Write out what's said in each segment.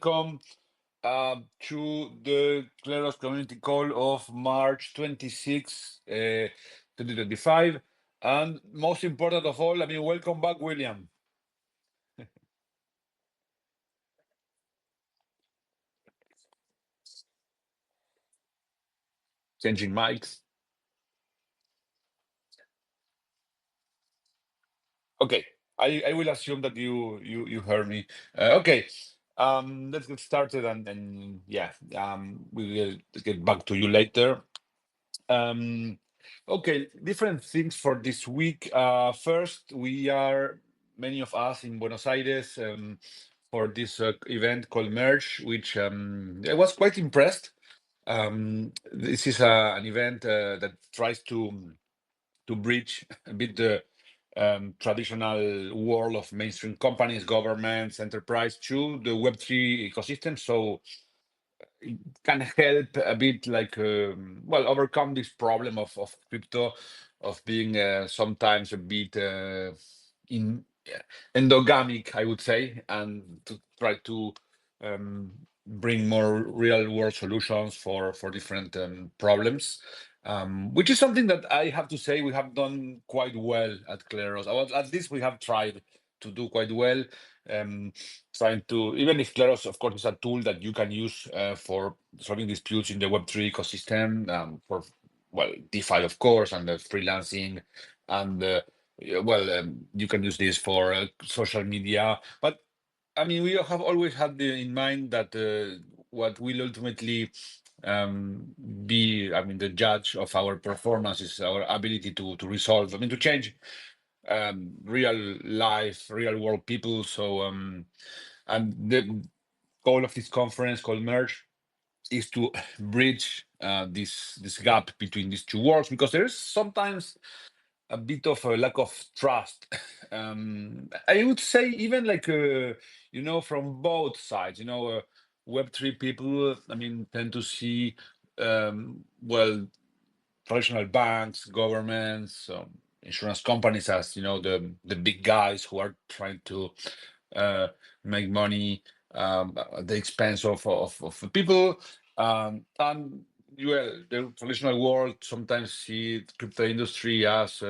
Welcome to the Kleros Community Call of March 26, 2025. And most important of all, welcome back, William. Changing mics. Okay, I will assume that you heard me. Okay, let's get started and yeah, we will get back to you later. Um, okay, different things for this week. First, we are many of us in Buenos Aires for this event called Merge, which I was quite impressed. This is an event that tries to bridge a bit the traditional world of mainstream companies, governments, enterprise to the Web3 ecosystem. So can help a bit like overcome this problem of crypto of being sometimes a bit in endogamic, I would say, and to try to bring more real world solutions for different problems, which is something that I have to say we have done quite well at Kleros. Or at least we have tried to do quite well. um, Trying to, even if Kleros, of course, is a tool that you can use for solving disputes in the Web3 ecosystem, for, well, DeFi, of course, and the freelancing, and yeah, you can use this for social media. But we have always had in mind that what will ultimately be, the judge of our performance is our ability to resolve, to change real life, real world people. So, and the goal of this conference called Merge is to bridge this gap between these two worlds, because there is sometimes a bit of a lack of trust. I would say even like from both sides. Web3 people, tend to see traditional banks, governments, insurance companies as the big guys who are trying to uh, make money at the expense of the people. And the traditional world sometimes see the crypto industry as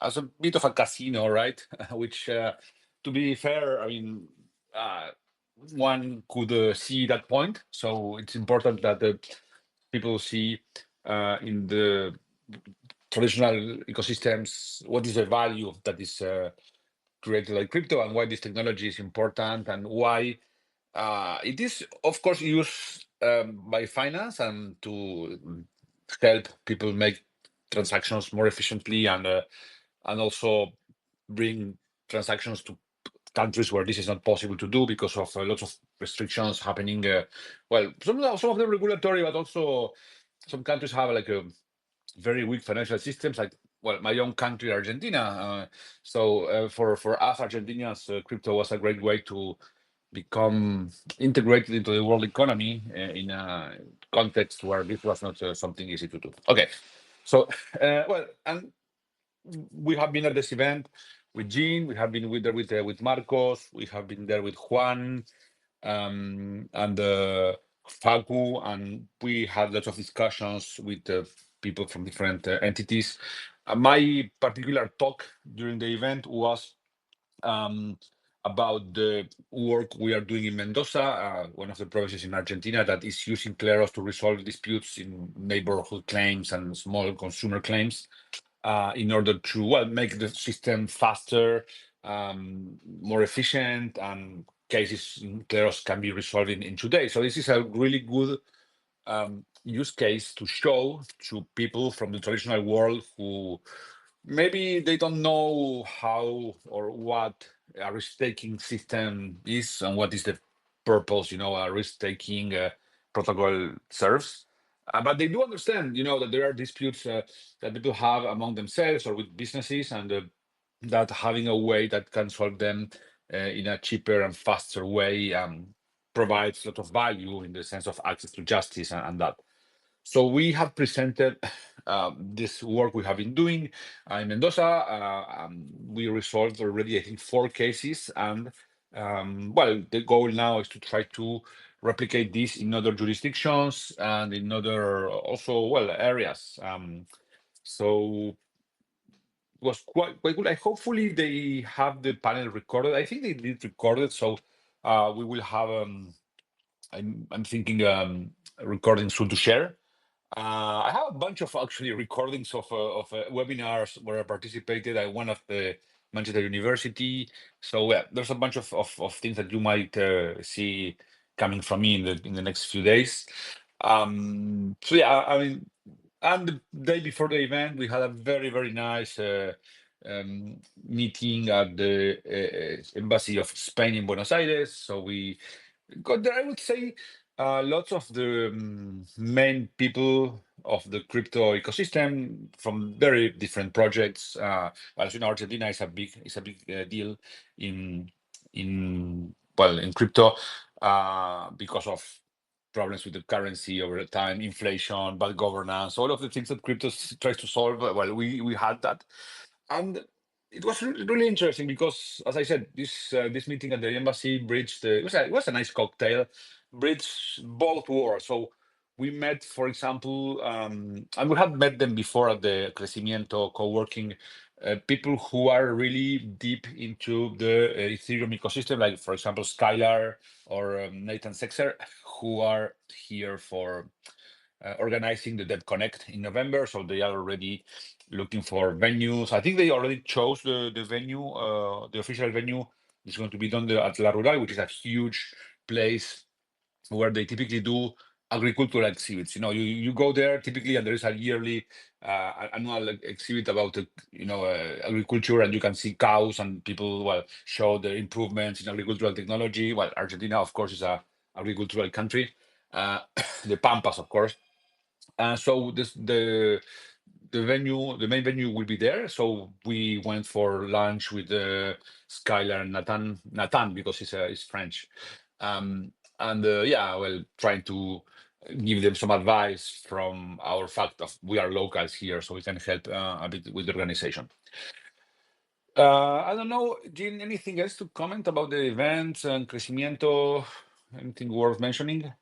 as a bit of a casino, right? Which, to be fair, uh, one could see that point. So it's important that the people see in the traditional ecosystems what is the value that is created like crypto, and why this technology is important, and why it is, of course, used by finance and to help people make transactions more efficiently, and also bring transactions to countries where this is not possible to do because of lots of restrictions happening. Some of them regulatory, but also some countries have like a very weak financial systems, like, well, my own country, Argentina. So for us Argentinians, crypto was a great way to become integrated into the world economy in a context where this was not something easy to do. Okay, so and we have been at this event with Jean, we have been with Marcos, we have been there with Juan, and Facu, and we had lots of discussions with people from different entities. My particular talk during the event was um, about the work we are doing in Mendoza, one of the provinces in Argentina that is using Kleros to resolve disputes in neighborhood claims and small consumer claims, in order to, well, make the system faster, more efficient, and cases in Kleros can be resolved in 2 days. So this is a really good use case to show to people from the traditional world who maybe they don't know how or what a risk-taking system is, and what is the purpose, a risk-taking protocol serves. But they do understand, that there are disputes that people have among themselves or with businesses, and that having a way that can solve them in a cheaper and faster way provides a lot of value in the sense of access to justice, and that. So we have presented this work we have been doing in Mendoza. We resolved already, I think, 4 cases, and Well, the goal now is to try to replicate this in other jurisdictions and in other also well areas. So was quite good. Hopefully they have the panel recorded. I think they did record it, so we will have. I'm thinking recording soon to share. I have a bunch of actually recordings of webinars where I participated. I one of the Manchester University. So yeah, there's a bunch of things that you might see coming from me in the next few days. So yeah, I mean, and the day before the event, we had a very nice meeting at the embassy of Spain in Buenos Aires. So we got there, I would say, lots of the main people of the crypto ecosystem from very different projects. Well, as you know, Argentina is a big deal in in crypto because of problems with the currency over time, inflation, bad governance, all of the things that crypto tries to solve. Well, we had that, and it was really interesting because, as I said, this meeting at the embassy bridged it was a nice cocktail, bridged both worlds. So we met, for example, and we had met them before at the Crecimiento co-working. People who are really deep into the Ethereum ecosystem, like for example Skylar or Nathan Sexer, who are here for organizing the Dev Connect in November. So they are already looking for venues. I think they already chose the venue, the official venue is going to be done at La Rural, which is a huge place where they typically do agricultural exhibits. You go there typically, and there is a yearly annual exhibit about agriculture, and you can see cows, and people show the improvements in agricultural technology. Well, Argentina, of course, is a agricultural country. The Pampas, of course. So the main venue will be there. So we went for lunch with Skylar and Nathan because he's French, and yeah, well, trying to give them some advice from our fact of we are locals here, so we can help a bit with the organization. I don't know, Jean, anything else to comment about the events and Crecimiento? Anything worth mentioning?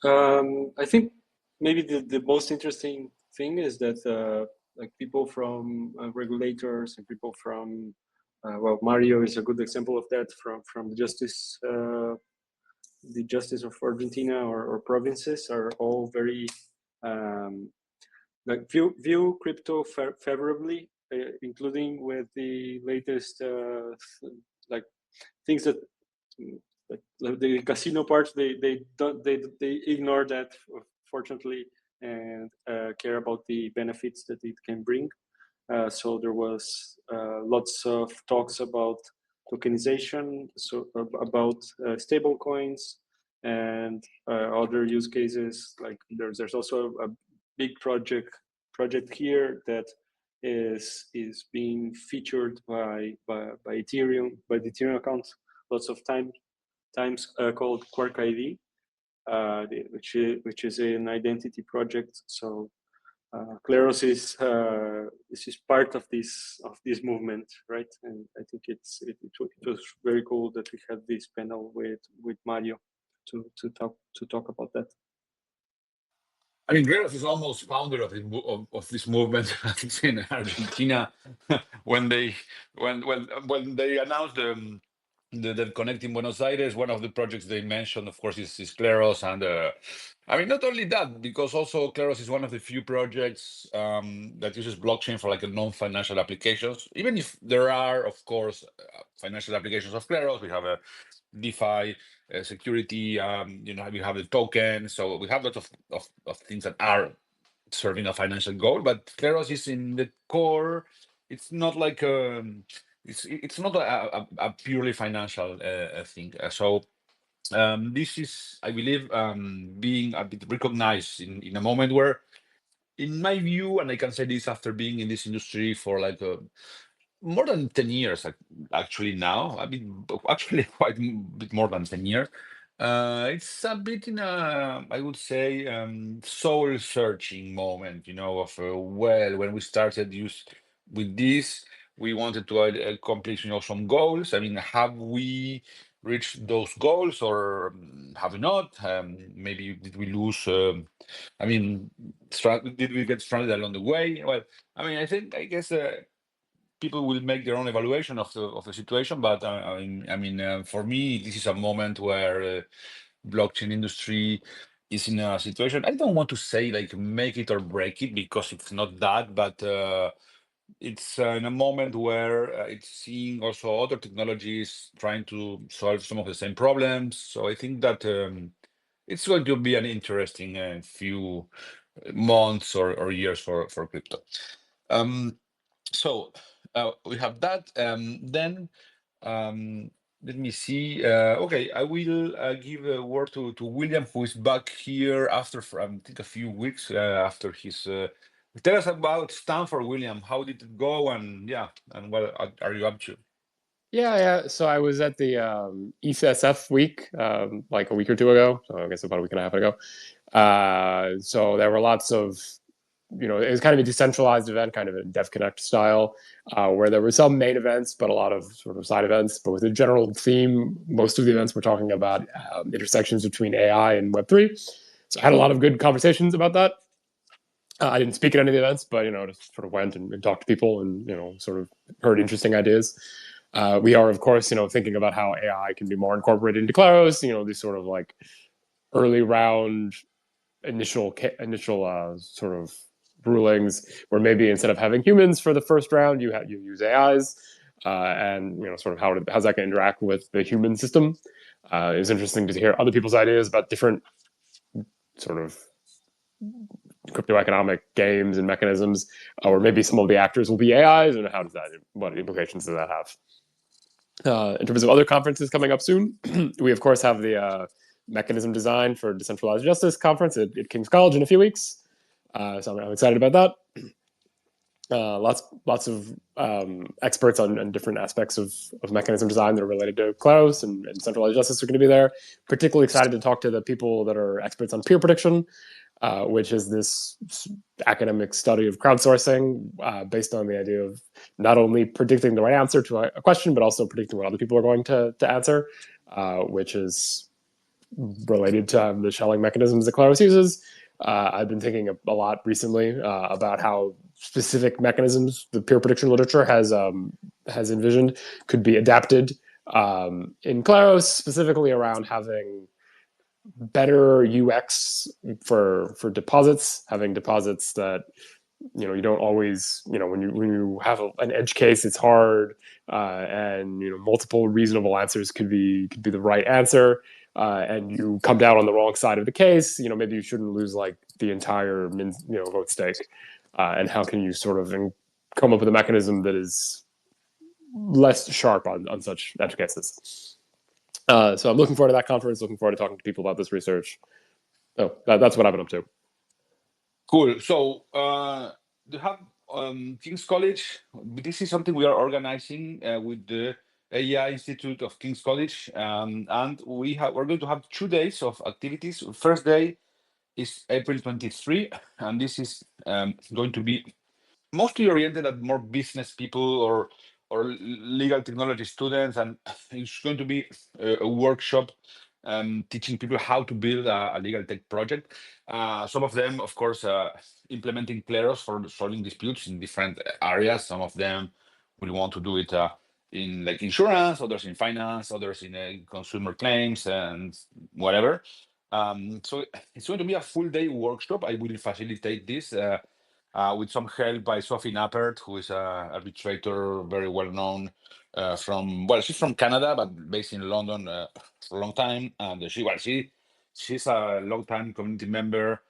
I think maybe the most interesting thing is that like people from regulators and people from well, Mario is a good example of that from the justice of Argentina or provinces are all very like view crypto favorably, including with the latest like things that like the casino part they don't they ignore that, fortunately, and care about the benefits that it can bring. So there was lots of talks about tokenization, so about stable coins and other use cases. Like there's also a big project here that is being featured by Ethereum, by the Ethereum account lots of times called Quark ID, which is an identity project. So Kleros is part of this movement, right? And I think it was very cool that we had this panel with Mario to talk about that. I mean, Kleros is almost founder of this movement in Argentina. When they announced the Connect in Buenos Aires, one of the projects they mentioned, of course, is Kleros, and I mean, not only that, because also Kleros is one of the few projects that uses blockchain for like a non-financial applications. Even if there are, of course, financial applications of Kleros, we have a DeFi security. We have the token, so we have lots of things that are serving a financial goal. But Kleros is in the core. It's not like it's not a purely financial thing. So this is, I believe, being a bit recognized in a moment where, in my view, and I can say this after being in this industry for like more than 10 years, actually now, I mean, actually quite a bit more than 10 years. It's a bit in a, I would say, soul searching moment, of, well, when we started use with this, we wanted to accomplish, some goals. I mean, have we reached those goals, or have we not? Maybe did we lose? I mean, did we get stranded along the way? Well, I guess people will make their own evaluation of the situation. But for me, this is a moment where blockchain industry is in a situation. I don't want to say like make it or break it, because it's not that, but it's in a moment where it's seeing also other technologies trying to solve some of the same problems. So I think that it's going to be an interesting few months or years for crypto. Um, so we have that. Then um, let me see. Okay, I will give a word to William, who is back here after, I think, a few weeks after his. Tell us about Stanford, William. How did it go? And yeah, and what are you up to? Yeah. So I was at the ECSF week like a week or two ago. So I guess about a week and a half ago. So there were lots of, it was kind of a decentralized event, kind of a Dev Connect style, where there were some main events, but a lot of sort of side events. But with a general theme, most of the events were talking about intersections between AI and Web3. So I had a lot of good conversations about that. I didn't speak at any of the events, but just sort of went and talked to people, and sort of heard interesting ideas. We are, of course, thinking about how AI can be more incorporated into Kleros. These sort of like early round initial sort of rulings, where maybe instead of having humans for the first round, you use AIs, and sort of how's that going to interact with the human system. It was interesting to hear other people's ideas about different sort of crypto economic games and mechanisms, or maybe some of the actors will be AIs, and what implications does that have? In terms of other conferences coming up soon, we of course have the mechanism design for decentralized justice conference at King's College in a few weeks. So I'm excited about that. Lots of experts on different aspects of mechanism design that are related to Kleros and decentralized justice are going to be there. Particularly excited to talk to the people that are experts on peer prediction, which is this academic study of crowdsourcing based on the idea of not only predicting the right answer to a question, but also predicting what other people are going to answer, which is related to the shelling mechanisms that Kleros uses. I've been thinking a lot recently about how specific mechanisms the peer prediction literature has envisioned could be adapted in Kleros, specifically around having better UX for deposits, having deposits that you don't always, when you have an edge case, it's hard, and multiple reasonable answers could be the right answer, and you come down on the wrong side of the case, maybe you shouldn't lose like the entire vote stake, and how can you sort of come up with a mechanism that is less sharp on such edge cases. So I'm looking forward to that conference, looking forward to talking to people about this research. That's what I've been up to. Cool. So you have King's College. This is something we are organizing with the AI Institute of King's College, and we're going to have 2 days of activities. First day is April 23, and this is going to be mostly oriented at more business people or legal technology students, and it's going to be a workshop teaching people how to build a legal tech project. Some of them, of course, implementing Kleros for solving disputes in different areas. Some of them will want to do it in like insurance, others in finance, others in consumer claims and whatever. So it's going to be a full day workshop. I will facilitate this. With some help by Sophie Nappert, who is an arbitrator, very well known she's from Canada, but based in London for a long time. And she's a long time community member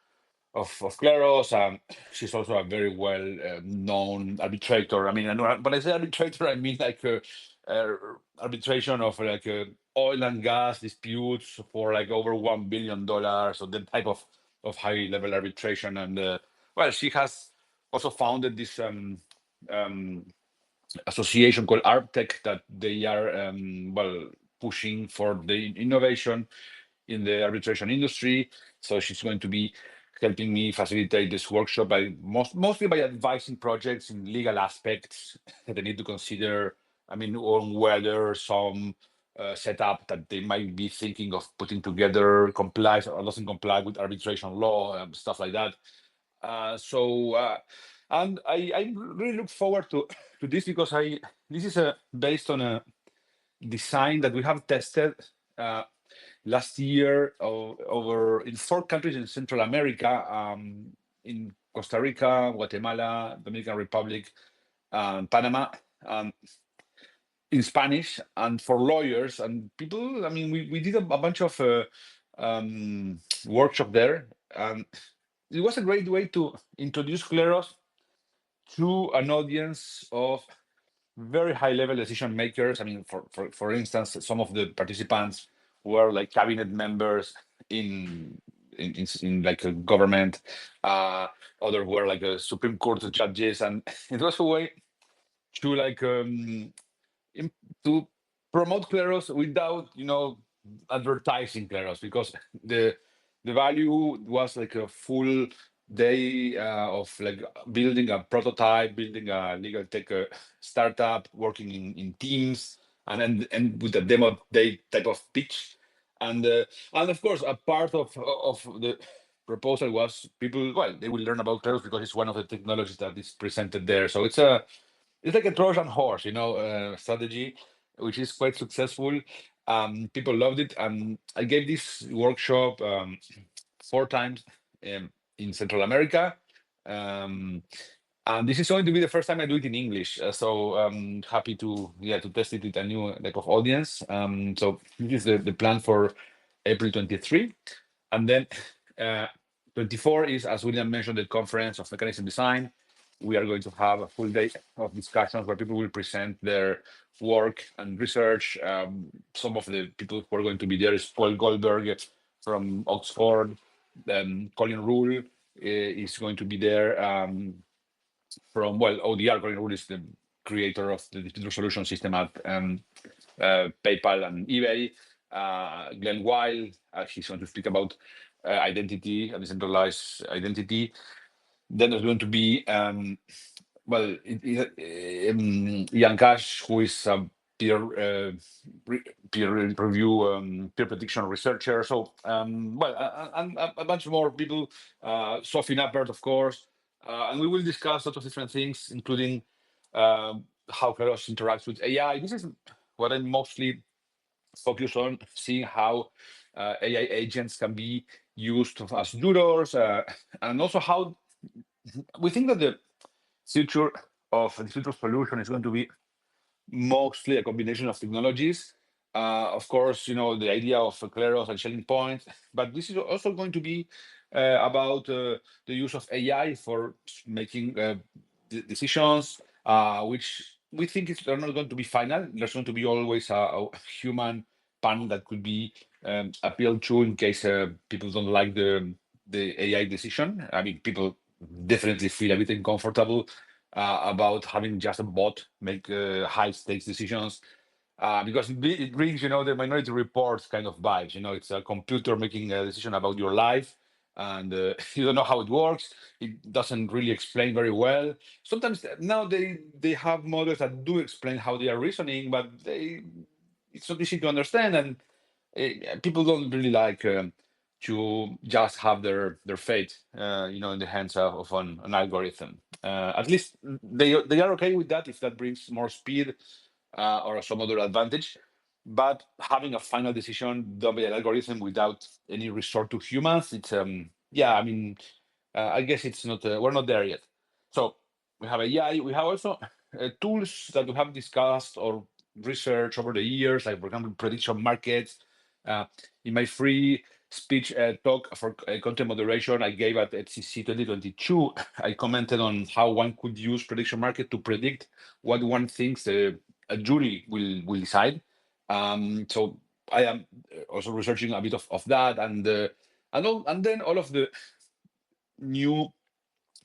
of Kleros. She's also a very well known arbitrator. I mean, when I say arbitrator, I mean like arbitration of like oil and gas disputes for like over $1 billion, so that type of high level arbitration. And she has also founded this um, association called ArbTech, that they are pushing for the innovation in the arbitration industry. So she's going to be helping me facilitate this workshop by mostly by advising projects in legal aspects that they need to consider. I mean, on whether some setup that they might be thinking of putting together complies or doesn't comply with arbitration law, stuff like that. And I really look forward to this because this is based on a design that we have tested last year over in 4 countries in Central America, in Costa Rica, Guatemala, Dominican Republic, Panama, in Spanish, and for lawyers and people. I mean, we did a bunch of workshop there, and it was a great way to introduce Kleros to an audience of very high level decision makers. I mean, for instance, some of the participants were like cabinet members in like a government. Others were like a Supreme Court judges, and it was a way to like to promote Kleros without advertising Kleros, because the value was like a full day of like building a prototype, building a legal tech startup, working in teams, and with a demo day type of pitch, and of course a part of the proposal was people, well, they will learn about Kleros because it's one of the technologies that is presented there. So it's like a Trojan horse, strategy, which is quite successful. People loved it, and I gave this workshop 4 times in Central America. And this is going to be the first time I do it in English, so I'm happy to test it with a new type of audience. So this is the plan for April 23, and then 24 is, as William mentioned, the conference of mechanism design. We are going to have a full day of discussions where people will present their work and research. Some of the people who are going to be there is Paul Goldberg from Oxford. Colin Rule is going to be there from, well, ODR. Colin Rule is the creator of the distributed solution system at PayPal and eBay. Glenn Weil, he's going to speak about identity, decentralized identity. Then there's going to be Ian Cash, who is a peer review, peer prediction researcher. So and a bunch more people. Sophie Nappert, of course, and we will discuss lots of different things, including how Kleros interacts with AI. This is what I'm mostly focused on, seeing how AI agents can be used as tutors, and also how we think that the future of the future solution is going to be mostly a combination of technologies. Of course, the idea of Kleros and Shelling Point, but this is also going to be about the use of AI for making decisions, which we think they're not going to be final. There's going to be always a human panel that could be appealed to in case people don't like the AI decision. I mean, people definitely feel a bit uncomfortable about having just a bot make high stakes decisions, because it brings, the Minority Reports kind of vibes. It's a computer making a decision about your life, and you don't know how it works. It doesn't really explain very well. Sometimes now they have models that do explain how they are reasoning, but it's not easy to understand, and people don't really like to just have their fate, in the hands of an algorithm. At least they are okay with that if that brings more speed or some other advantage. But having a final decision done by an algorithm without any resort to humans, it's I mean, I guess it's not we're not there yet. So we have AI. We have also tools that we have discussed or researched over the years, like for example, prediction markets. In my free speech talk for content moderation I gave at HCC 2022, I commented on how one could use prediction market to predict what one thinks a jury will decide. So I am also researching a bit of that, and then all of the new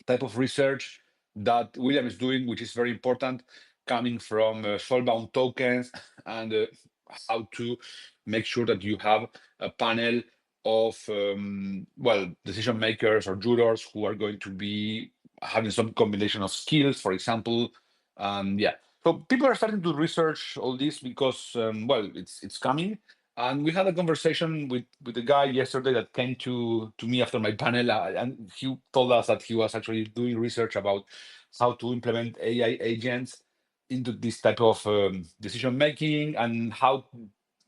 type of research that William is doing, which is very important, coming from soulbound tokens, and how to make sure that you have a panel of decision makers or jurors who are going to be having some combination of skills, for example. Yeah, so people are starting to research all this because it's coming. And we had a conversation with a guy yesterday that came to me after my panel, and he told us that he was actually doing research about how to implement AI agents into this type of decision making and how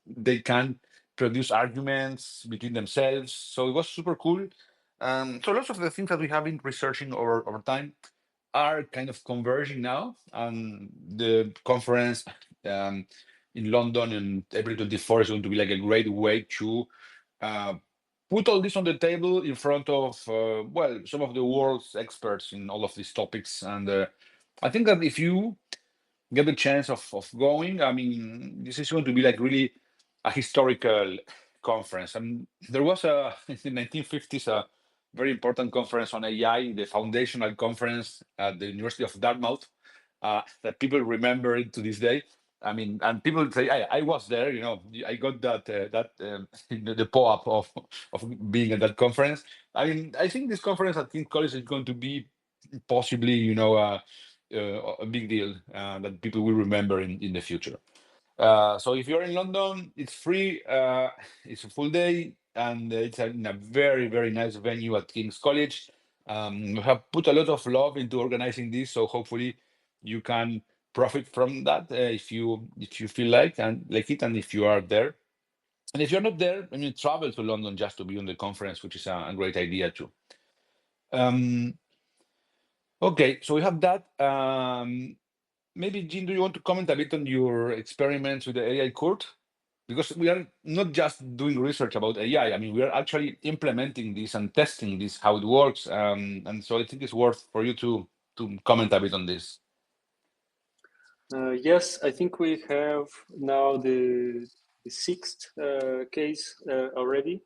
they can produce arguments between themselves. So it was super cool. So lots of the things that we have been researching over time are kind of converging now. And the conference in London in April 24 is going to be like a great way to uh, put all this on the table in front of some of the world's experts in all of these topics. And I think that if you get the chance of going, I mean, this is going to be like really a historical conference. And there was in the 1950s a very important conference on AI, the foundational conference at the University of Dartmouth, that people remember it to this day. I mean, and people say, I was there, you know, I got the POAP of being at that conference. I mean, I think this conference at King's College is going to be possibly, a big deal that people will remember in the future. So if you're in London, it's free. It's a full day, and it's in a very, very nice venue at King's College. We have put a lot of love into organizing this, so hopefully you can profit from that if you feel like it, and if you are there. And if you're not there, I mean, travel to London just to be on the conference, which is a great idea too. Okay, so we have that. Maybe, Jean, do you want to comment a bit on your experiments with the AI court? Because we are not just doing research about AI. I mean, we are actually implementing this and testing this, how it works. And so I think it's worth for you to comment a bit on this. Yes, I think we have now the sixth case already.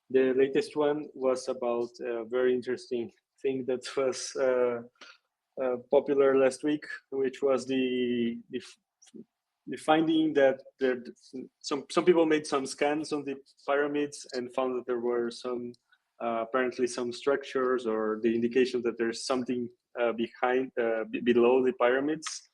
The latest one was about a very interesting thing that was popular last week, which was the finding that some people made some scans on the pyramids and found that there were some apparently some structures or the indication that there's something below the pyramids.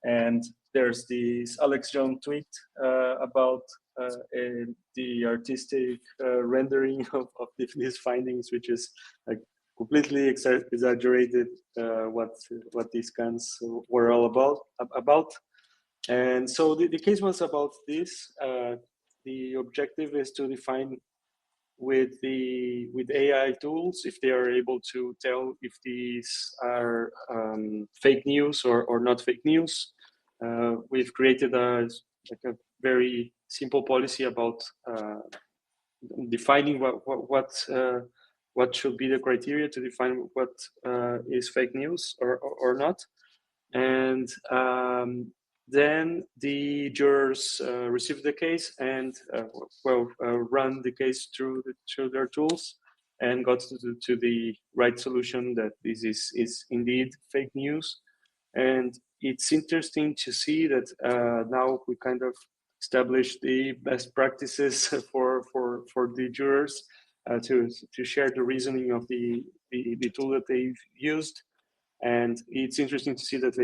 And there's this Alex Jones tweet about the artistic rendering of these findings, which is like completely exaggerated what these scans were all about. And so the case was about this. The objective is to define with AI tools if they are able to tell if these are fake news or not fake news. We've created a very simple policy about defining what should be the criteria to define what is fake news or not. And then the jurors received the case and run the case through their tools and got to the right solution that this is indeed fake news. And it's interesting to see that now we kind of established the best practices for the jurors to share the reasoning of the tool that they've used. And it's interesting to see that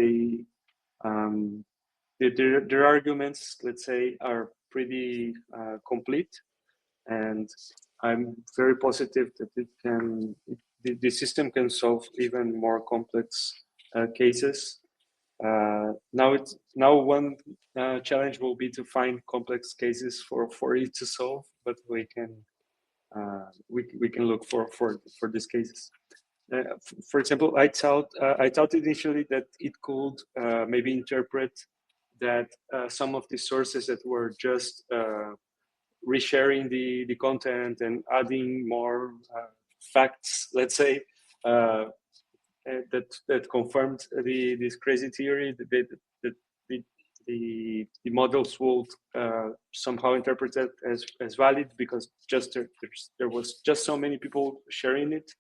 their arguments, let's say, are pretty complete. And I'm very positive that the system can solve even more complex cases. Now one challenge will be to find complex cases for it to solve, but we can look for these cases. For example, I thought initially that it could maybe interpret that some of the sources that were just resharing the content and adding more facts, let's say, that confirmed this crazy theory that the models would somehow interpret that as valid because there was just so many people sharing it.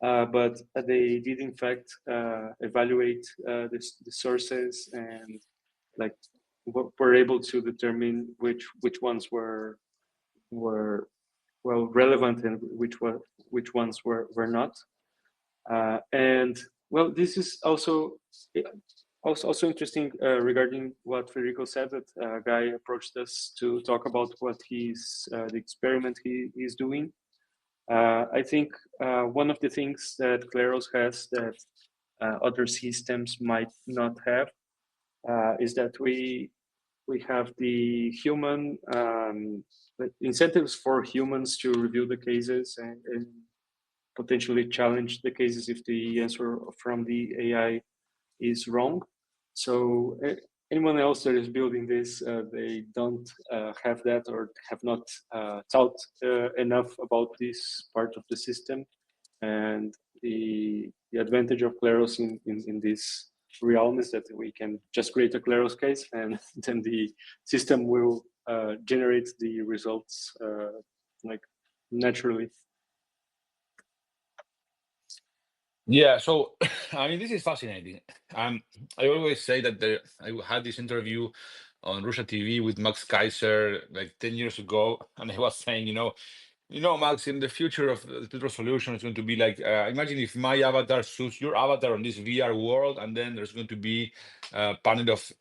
But they did in fact evaluate the sources and like were able to determine which ones were well relevant and which ones were not. And well, this is also interesting regarding what Federico said, that a guy approached us to talk about what he's the experiment he's doing. I think one of the things that Kleros has that other systems might not have is that we have the human incentives for humans to review the cases and potentially challenge the cases if the answer from the AI is wrong. So anyone else that is building this, they don't have that or have not thought enough about this part of the system. And the advantage of Kleros in this realm is that we can just create a Kleros case and then the system will generate the results like naturally. Yeah, so I mean, this is fascinating. I always say that I had this interview on Russia TV with Max Kaiser like 10 years ago, and I was saying, Max, in the future of the resolution is going to be like, imagine if my avatar suits your avatar on this VR world, and then there's going to be a panel of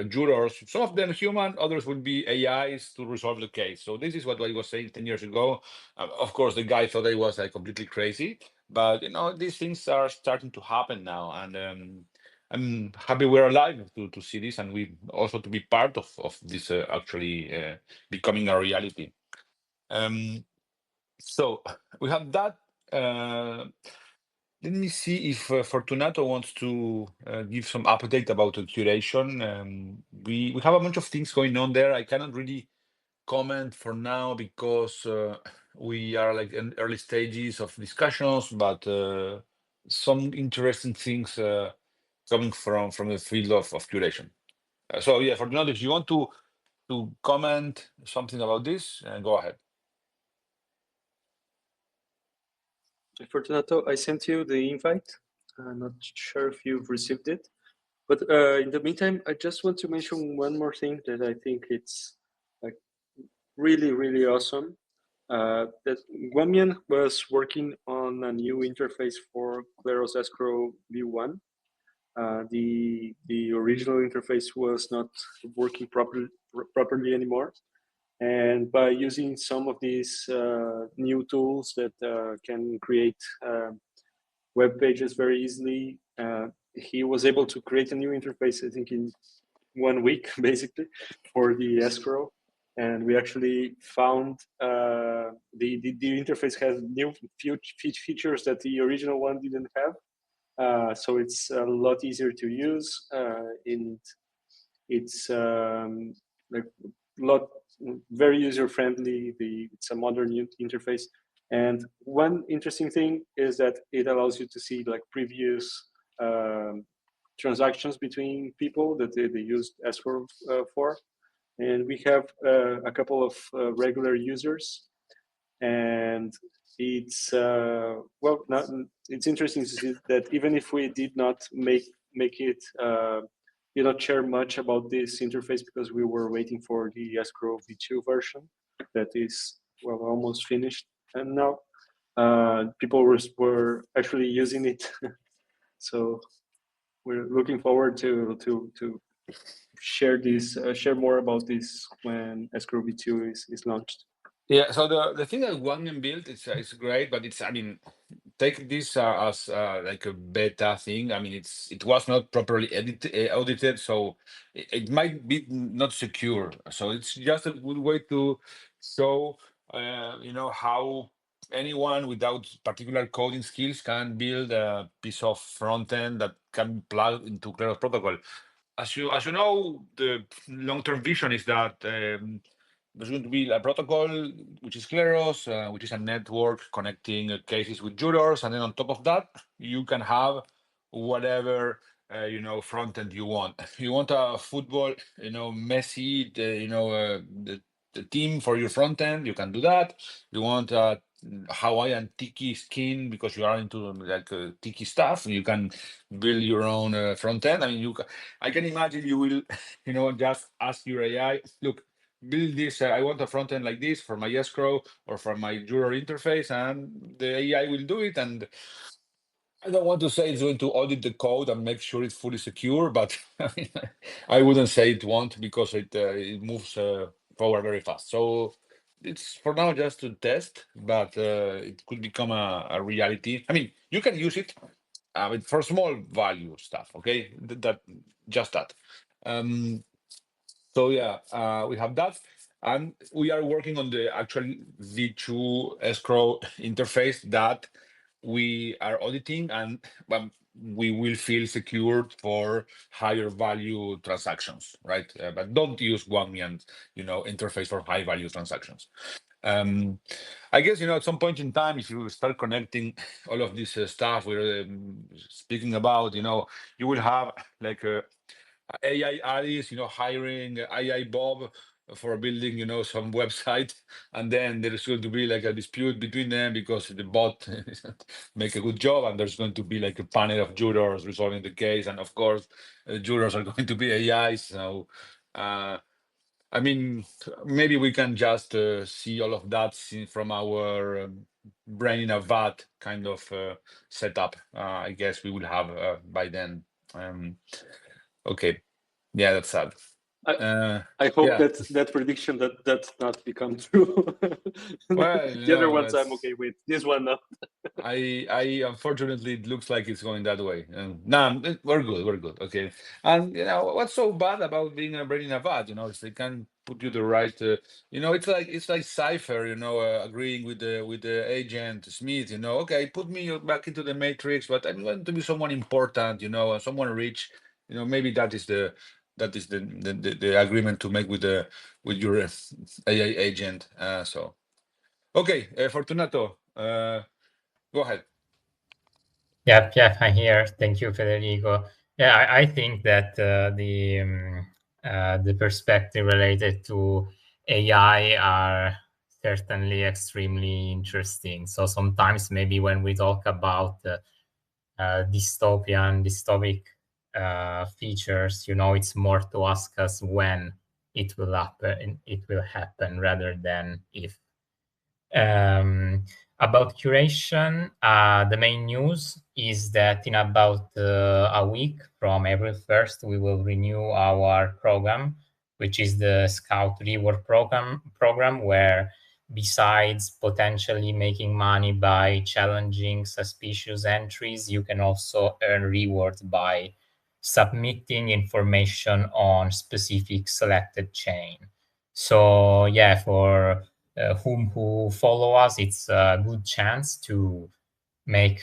jurors, some of them human, others will be AIs to resolve the case. So this is what I was saying 10 years ago. Of course, the guy thought I was like completely crazy, but these things are starting to happen now, and I'm happy we're alive to see this, and we also to be part of this actually becoming a reality. So we have that. Let me see if Fortunato wants to give some update about the curation. We have a bunch of things going on there. I cannot really comment for now because we are like in early stages of discussions, but some interesting things coming from the field of curation. So yeah, Fortunato, if you want to comment something about this, go ahead. Fortunato, I sent you the invite. I'm not sure if you've received it, but in the meantime, I just want to mention one more thing that I think it's like really, really awesome. That Guamian was working on a new interface for Kleros Escrow V1. The original interface was not working properly anymore. And by using some of these new tools that can create web pages very easily, he was able to create a new interface, I think, in 1 week, basically, for the escrow. And we actually found the interface has new features that the original one didn't have. So it's a lot easier to use, and it's like lot very user friendly. It's a modern interface, and one interesting thing is that it allows you to see like previous transactions between people that they used escrow for, and we have a couple of regular users, and it's well, it's interesting to see that even if we did not make it did not share much about this interface because we were waiting for the escrow v2 version that is well almost finished, and now people were actually using it. So we're looking forward to share this share more about this when escrow v2 is launched. Yeah, so the thing that Wangen built is great, but I mean, take this as like a beta thing. I mean, it was not properly audited, so it might be not secure. So it's just a good way to show, how anyone without particular coding skills can build a piece of front end that can be plugged into Kleros protocol. As you know, the long-term vision is that there's going to be a protocol which is Kleros, which is a network connecting cases with jurors, and then on top of that, you can have whatever front end you want. You want a football, Messi, the team for your front end, you can do that. You want a Hawaiian tiki skin because you are into like tiki stuff, you can build your own front end. I mean, I can imagine you will, just ask your AI, look, build this. I want a front end like this for my escrow or for my juror interface, and the AI will do it. And I don't want to say it's going to audit the code and make sure it's fully secure, but I mean, I wouldn't say it won't, because it moves forward very fast. So it's for now just to test, but it could become a reality. I mean, you can use it for small value stuff. Okay, that just that. Um, so yeah, we have that, and we are working on the actual V2 escrow interface that we are auditing, and we will feel secured for higher value transactions, right? But don't use 1 million, interface for high value transactions. I guess, at some point in time, if you start connecting all of this stuff we're speaking about, you will have like a AI Alice, hiring AI Bob for building, some website, and then there's going to be like a dispute between them because the bot make a good job, and there's going to be like a panel of jurors resolving the case, and of course, jurors are going to be AIs. So, I mean, maybe we can just see all of that from our brain in a vat kind of setup. I guess we will have by then. Okay. Yeah, that's sad. I hope Yeah. that prediction that's not become true. Well, The other ones I'm okay with. This one, no. I unfortunately, it looks like it's going that way. No, we're good. Okay. And what's so bad about being a brain in a vat? Is they can put you the right. It's like Cypher. Agreeing with the agent Smith. Okay, put me back into the matrix, but I'm going to be someone important. Someone rich. Maybe that is the agreement to make with your AI agent. So okay, Fortunato. Go ahead. Yeah, I'm here. Thank you, Federico. Yeah, I think that the perspective related to AI are certainly extremely interesting. So sometimes maybe when we talk about dystopic features, it's more to ask us when it will happen. It will happen rather than if. Um, about curation, the main news is that in about a week from April 1st, we will renew our program, which is the Scout Reward program, where besides potentially making money by challenging suspicious entries, you can also earn rewards by submitting information on specific selected chain. So yeah, for who follow us, it's a good chance to make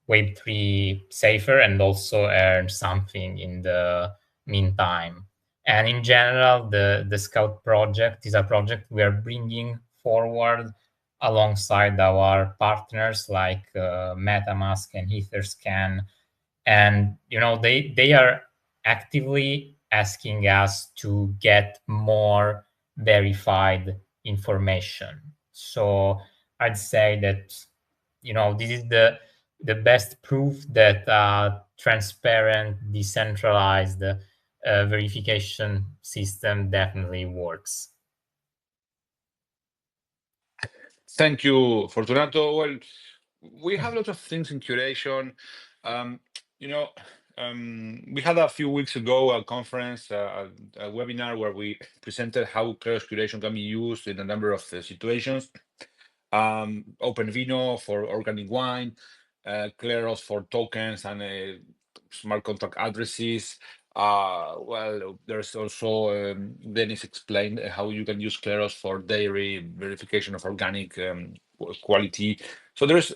Web3 safer and also earn something in the meantime. And in general, the Scout project is a project we are bringing forward alongside our partners like MetaMask and Etherscan. And they are actively asking us to get more verified information. So I'd say that this is the best proof that transparent, decentralized verification system definitely works. Thank you, Fortunato. Well, we have lots of things in curation. You know, we had a few weeks ago a conference, a webinar where we presented how Kleros curation can be used in a number of situations. Open Vino for organic wine, Kleros for tokens and smart contract addresses. Well, there's also Dennis explained how you can use Kleros for dairy verification of organic quality. So there's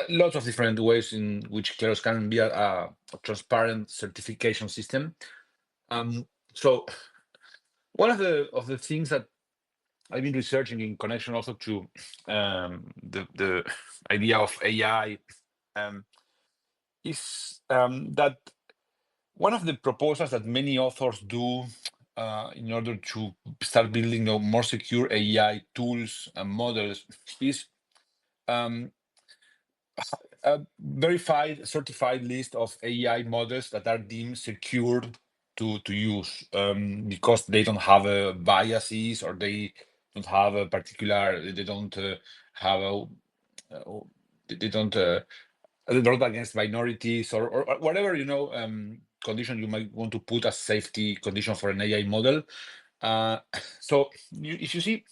lots of different ways in which Kleros can be a transparent certification system. So one of the things that I've been researching in connection also to the idea of AI is that one of the proposals that many authors do in order to start building more secure AI tools and models is a verified, certified list of AI models that are deemed secured to use because they don't have biases, or they don't have a particular, they don't have a they don't they're not against minorities, or whatever, you know, condition you might want to put as safety condition for an AI model. So if you see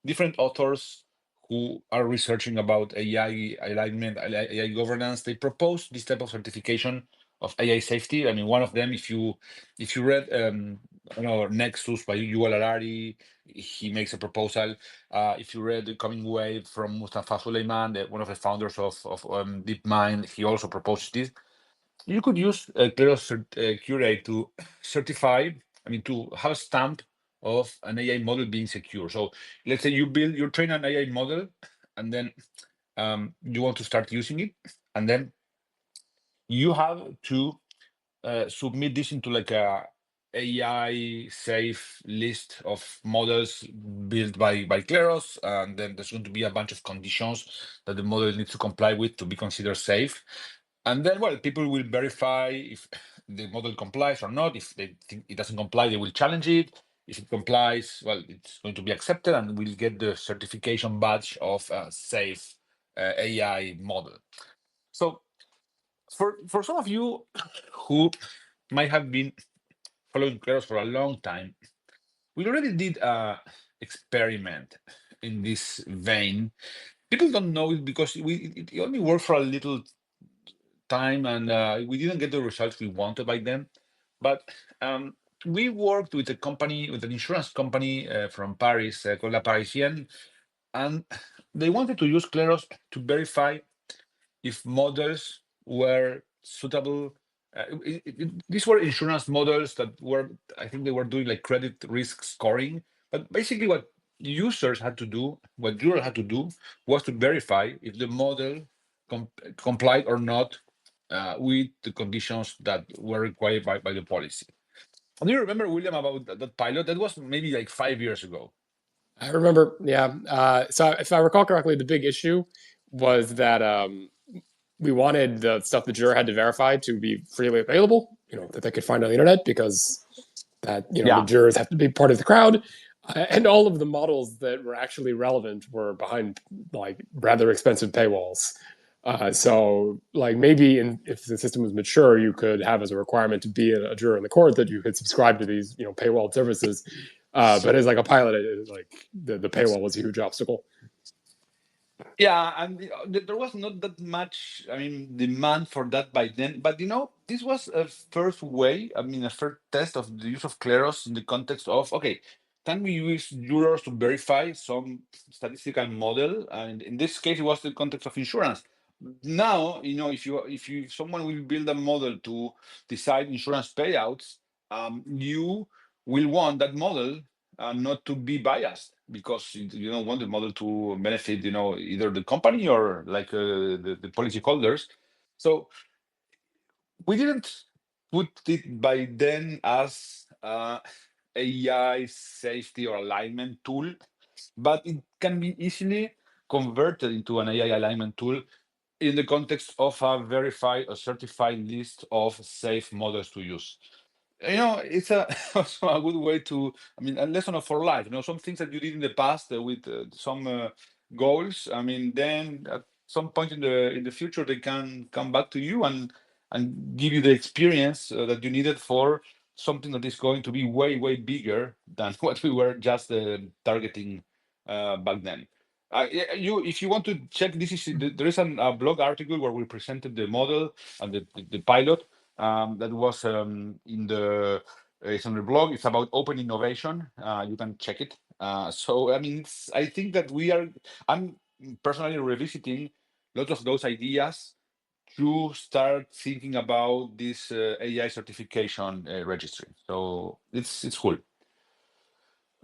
different authors who are researching about AI alignment, AI governance, they propose this type of certification of AI safety. I mean, one of them, if you read you know, Nexus by Yuval Harari, he makes a proposal. If you read The Coming Wave from Mustafa Suleiman, one of the founders of DeepMind, he also proposed this. You could use Kleros Curate to certify, I mean, to have a stamp of an AI model being secure. So let's say you train an AI model, and then you want to start using it, and then you have to submit this into like a AI safe list of models built by Kleros, and then there's going to be a bunch of conditions that the model needs to comply with to be considered safe. And then, well, people will verify if the model complies or not. If they think it doesn't comply, they will challenge it. If it complies, well, it's going to be accepted, and we'll get the certification badge of a safe AI model. So for some of you who might have been following Kleros for a long time, we already did a experiment in this vein. People don't know it because it only worked for a little time, and we didn't get the results we wanted by then. But we worked with a company, with an insurance company from Paris called La Parisienne, and they wanted to use Kleros to verify if models were suitable. These were insurance models that were, I think they were doing like credit risk scoring. But basically, what users had to do, what jurors had to do, was to verify if the model complied or not with the conditions that were required by the policy. Do you remember, William, about that pilot? That was maybe like 5 years ago. I remember, yeah. So if I recall correctly, the big issue was that we wanted the stuff the juror had to verify to be freely available, you know, that they could find on the internet, because that, you know, Yeah. the jurors have to be part of the crowd. And all of the models that were actually relevant were behind like rather expensive paywalls. So like maybe if the system was mature, you could have as a requirement to be a juror in the court that you could subscribe to these, you know, paywalled services. But as like a pilot, like the paywall was a huge obstacle. Yeah, and there was not that much, I mean, demand for that by then. But you know, this was a first way, I mean, a first test of the use of Kleros in the context of, okay, can we use jurors to verify some statistical model? And in this case, it was the context of insurance. Now, you know, if someone will build a model to decide insurance payouts, you will want that model not to be biased, because you don't want the model to benefit, you know, either the company or like the policy holders. So we didn't put it by then as AI safety or alignment tool, but it can be easily converted into an AI alignment tool in the context of a verified or certified list of safe models to use. You know, it's also a good way to, I mean, a lesson for life. You know, some things that you did in the past with some goals. I mean, then at some point in the future, they can come back to you and give you the experience that you needed for something that is going to be way bigger than what we were just targeting back then. If you want to check, there is a blog article where we presented the model and the pilot that was it's on the blog. It's about open innovation. You can check it. So I mean, I think that I'm personally revisiting lots of those ideas to start thinking about this AI certification registry. So it's cool.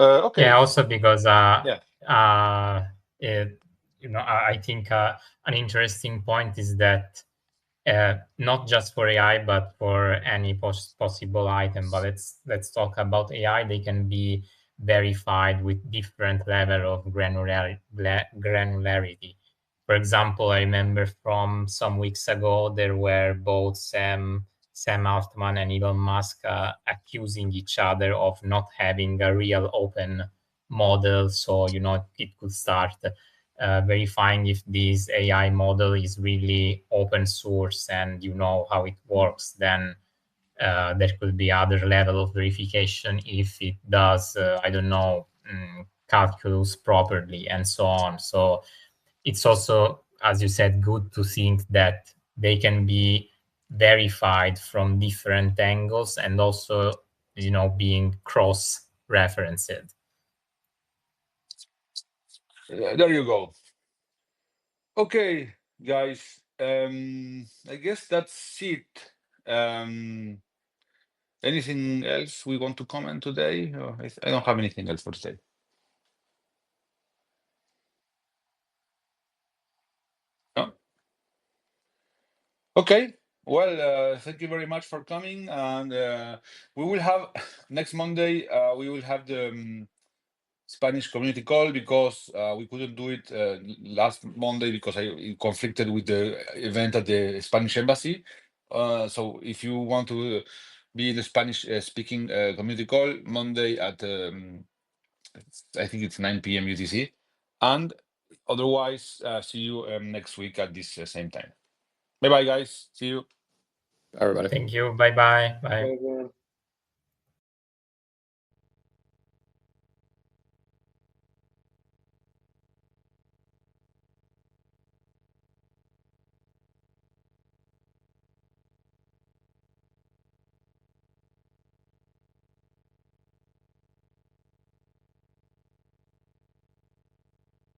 Okay. Yeah, also because Yeah. you know, I think an interesting point is that not just for AI, but for any possible item. But let's talk about AI. They can be verified with different level of granularity. For example, I remember from some weeks ago there were both some Sam Altman and Elon Musk accusing each other of not having a real open model. So, it could start verifying if this AI model is really open source and you know how it works. Then there could be other level of verification if it does, I don't know, calculus properly and so on. So it's also, as you said, good to think that they can be verified from different angles and also, being cross-referenced. There you go. Okay, guys. I guess that's it. Anything else we want to comment today? I don't have anything else for today. No? Okay. Well, thank you very much for coming, and we will have next Monday. We will have the Spanish community call because we couldn't do it last Monday because it conflicted with the event at the Spanish embassy. So if you want to be in the Spanish speaking community call Monday at I think it's 9 p.m. UTC, and otherwise see you next week at this same time. Bye bye, guys. See you. Everybody. Thank you. Bye-bye. Bye. Bye, everyone.